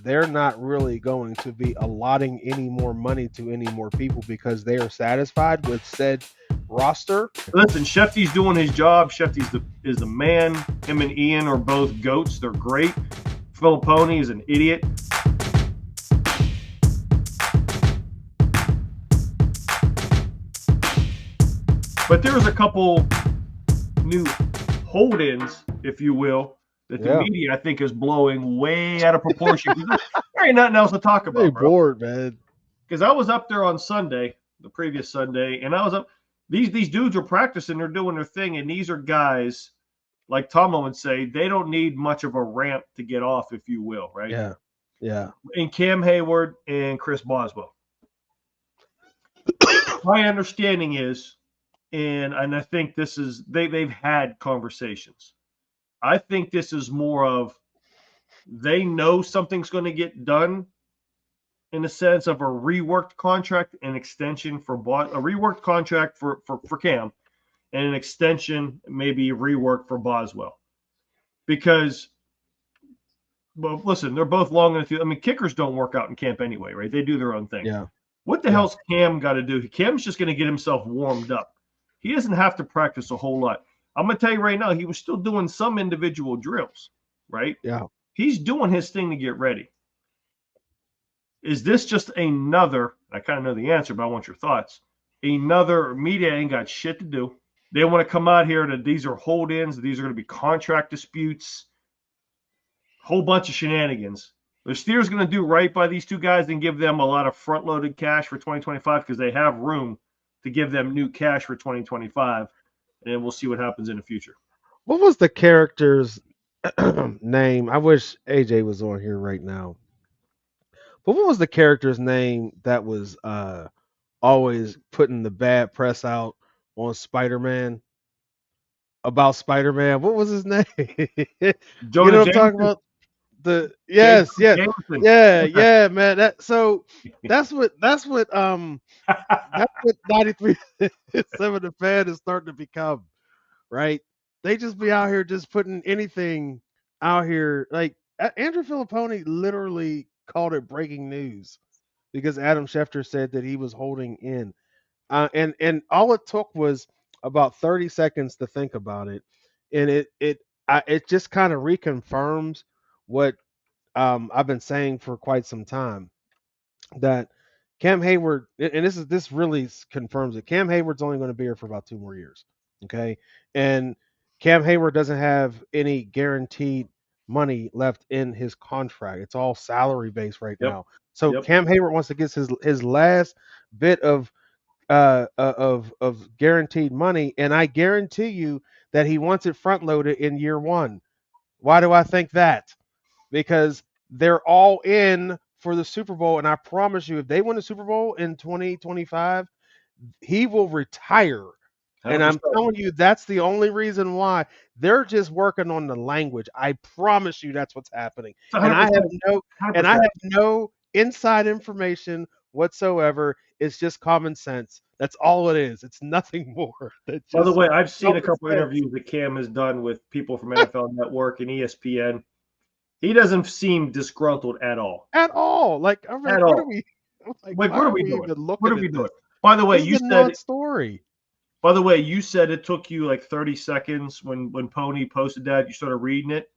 they're not really going to be allotting any more money to any more people because they are satisfied with said roster. Listen, Shefty's doing his job. Is the man. Him and Ian are both goats. They're great. Filippone is an idiot. But there's a couple new hold-ins, if you will, that the media, I think, is blowing way out of proportion. There ain't nothing else to talk about, They bro. bored, man. Because I was up there on Sunday, the previous Sunday, and I was up. These dudes are practicing. They're doing their thing, and these are guys, like Tomlin would say, they don't need much of a ramp to get off, if you will, right? Yeah, yeah. And Cam Heyward and Chris Boswell. My understanding is, and I think this is they've had conversations. I think this is more of they know something's going to get done in the sense of a reworked contract, an extension for a reworked contract for Cam, and an extension, maybe reworked for Boswell. Because, well, listen, they're both long in the field. I mean, kickers don't work out in camp anyway, right? They do their own thing. Yeah. What the hell's Cam got to do? Cam's just going to get himself warmed up. He doesn't have to practice a whole lot. I'm going to tell you right now, he was still doing some individual drills, right? Yeah. He's doing his thing to get ready. Is this just another, I kind of know the answer, but I want your thoughts. Another media ain't got shit to do. They want to come out here that these are hold-ins, these are going to be contract disputes, whole bunch of shenanigans. The Steelers going to do right by these two guys and give them a lot of front-loaded cash for 2025 because they have room to give them new cash for 2025, and then we'll see what happens in the future. What was the character's name? I wish AJ was on here right now. But what was the character's name that was always putting the bad press out on Spider-Man? About Spider-Man? What was his name? You know what I'm talking about? Yeah, man. That's what 93 some of the fan is starting to become, right? They just be out here just putting anything out here. Like Andrew Filippone literally called it breaking news because Adam Schefter said that he was holding in, and all it took was about 30 seconds to think about it, and it just kind of reconfirms what I've been saying for quite some time, that Cam Heyward, and this really confirms it. Cam Heyward's only going to be here for about 2 more years, okay? And Cam Heyward doesn't have any guaranteed money left in his contract. It's all salary based right now. So Cam Heyward wants to get his last bit of guaranteed money, and I guarantee you that he wants it front loaded in year 1. Why do I think that? Because they're all in for the Super Bowl, and I promise you, if they win the Super Bowl in 2025, he will retire. 100%. And I'm telling you, that's the only reason why. They're just working on the language. I promise you, that's what's happening. 100%. And I have no inside information whatsoever. It's just common sense. That's all it is. It's nothing more. By the way, I've seen a couple interviews that Cam has done with people from NFL Network and ESPN. He doesn't seem disgruntled at all. At all. Like, I mean, what are we? What are we doing? What are we doing? By the way, you said story. By the way, you said it took you like 30 seconds when Pony posted that. You started reading it.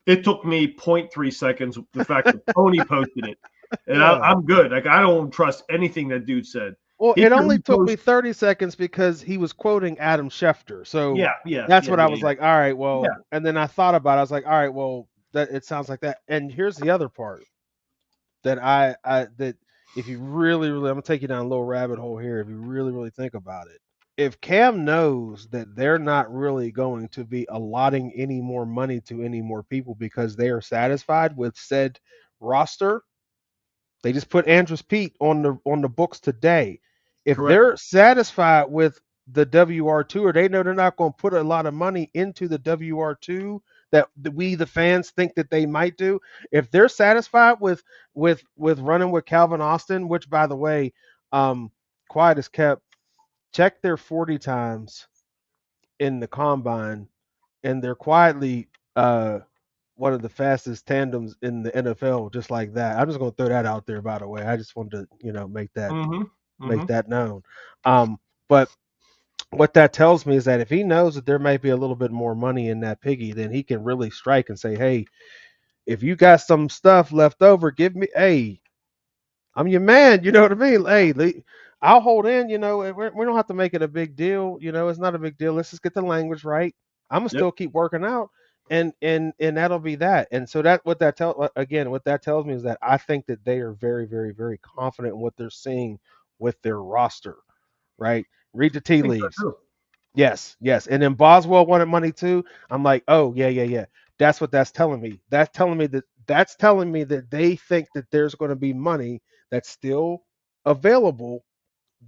It took me 0.3 seconds. The fact that Pony posted it, and I'm good. Like, I don't trust anything that dude said. Well, it only took me 30 seconds because he was quoting Adam Schefter. So that's what I was like. All right, well, and then I thought about it. I was like, all right, well, that it sounds like that. And here's the other part that that if you really, I'm gonna take you down a little rabbit hole here. If you really think about it, if Cam knows that they're not really going to be allotting any more money to any more people because they are satisfied with said roster, they just put Andrus Peat on the books today. If they're satisfied with the WR2, or they know they're not going to put a lot of money into the WR2 that we the fans think that they might do, if they're satisfied with running with Calvin Austin, which, by the way, quiet as kept, check their 40 times in the combine, and they're quietly one of the fastest tandems in the NFL, just like that. I'm just going to throw that out there, by the way. I just wanted to, make that known. But what that tells me is that if he knows that there might be a little bit more money in that piggy, then he can really strike and say, hey, if you got some stuff left over, give me, hey, I'm your man. You know what I mean? Hey, I'll hold in. We don't have to make it a big deal. It's not a big deal. Let's just get the language right. I'm gonna still keep working out, and that'll be that. And so what that tells me is that I think that they are very, very, very confident in what they're seeing with their roster. Right? Read the tea leaves. So yes. And then Boswell wanted money too. I'm like, oh yeah. That's what that's telling me. That's telling me that they think that there's going to be money that's still available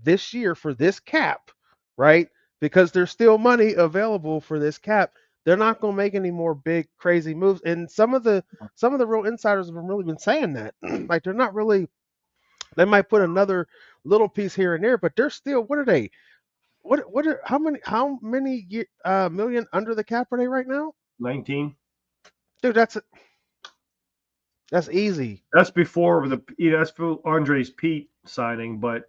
this year for this cap, right? Because there's still money available for this cap. They're not going to make any more big crazy moves. And some of the real insiders have really been saying that. Like they're not really. They might put another little piece here and there, but they're still. What are they? How many million under the cap are they right now? 19. Dude, that's easy. That's before that's for Andres Pete signing, but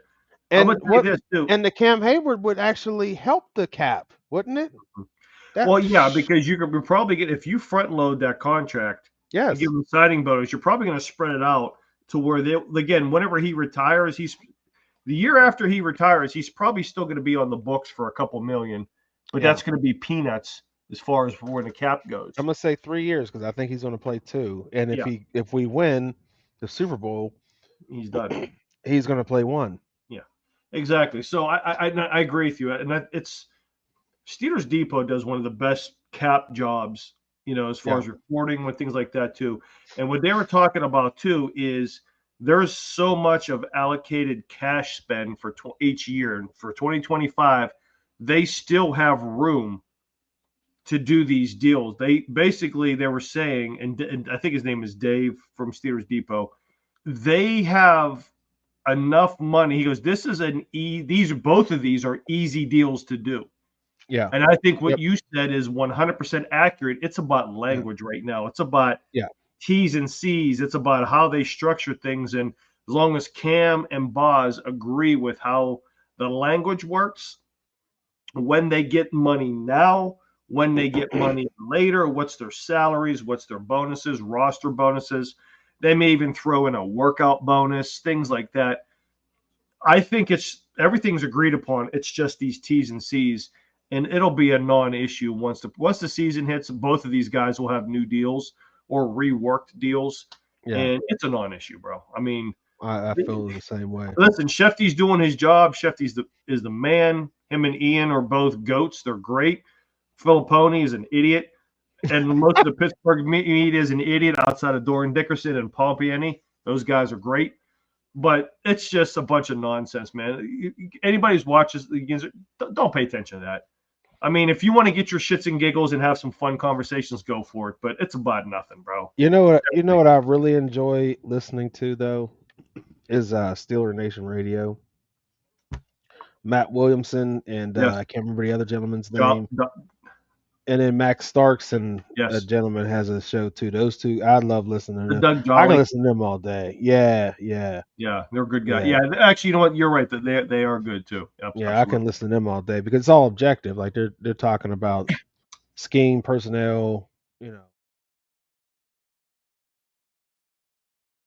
and the Cam Heyward would actually help the cap, wouldn't it? Because you could probably get, if you front load that contract, and give him signing bonus, you're probably going to spread it out to where whenever he retires, the year after he retires, he's probably still going to be on the books for a couple million, but that's going to be peanuts as far as where the cap goes. I'm going to say 3 years because I think he's going to play 2. And if we win the Super Bowl, he's done. He's going to play 1. Yeah, exactly. So I agree with you. And it's Steelers Depot does one of the best cap jobs, as far as reporting with things like that too. And what they were talking about too is there's so much of allocated cash spend for each year. And for 2025, they still have room to do these deals. They were saying, and I think his name is Dave from Steelers Depot, they have enough money. He goes, both of these are easy deals to do. Yeah. And I think what you said is 100% accurate. It's about language right now. It's about T's and C's. It's about how they structure things. And as long as Cam and Boz agree with how the language works, when they get money now, when they get money later, what's their salaries, what's their bonuses, roster bonuses. They may even throw in a workout bonus, things like that. I think everything's agreed upon. It's just these T's and C's, and it'll be a non-issue once the season hits. Both of these guys will have new deals or reworked deals, and it's a non-issue, bro. I mean, I feel the same way. Listen, Shefty's doing his job. Shefty's is the man. Him and Ian are both goats. They're great. Filippone is an idiot, and most of the Pittsburgh media is an idiot outside of Doran Dickerson and Paul Piani. Those guys are great, but it's just a bunch of nonsense, man. Anybody who watches the games, don't pay attention to that. I mean, if you want to get your shits and giggles and have some fun conversations, go for it. But it's about nothing, bro. You know what I really enjoy listening to though is Steeler Nation Radio. Matt Williamson and I can't remember the other gentleman's name. And then Max Starks and a gentleman has a show too. Those two, I love listening to them. I can listen to them all day. Yeah, they're good guys. Yeah, actually, you know what? You're right. That they are good too. Absolutely. I can listen to them all day because it's all objective. Like they're talking about scheme, personnel,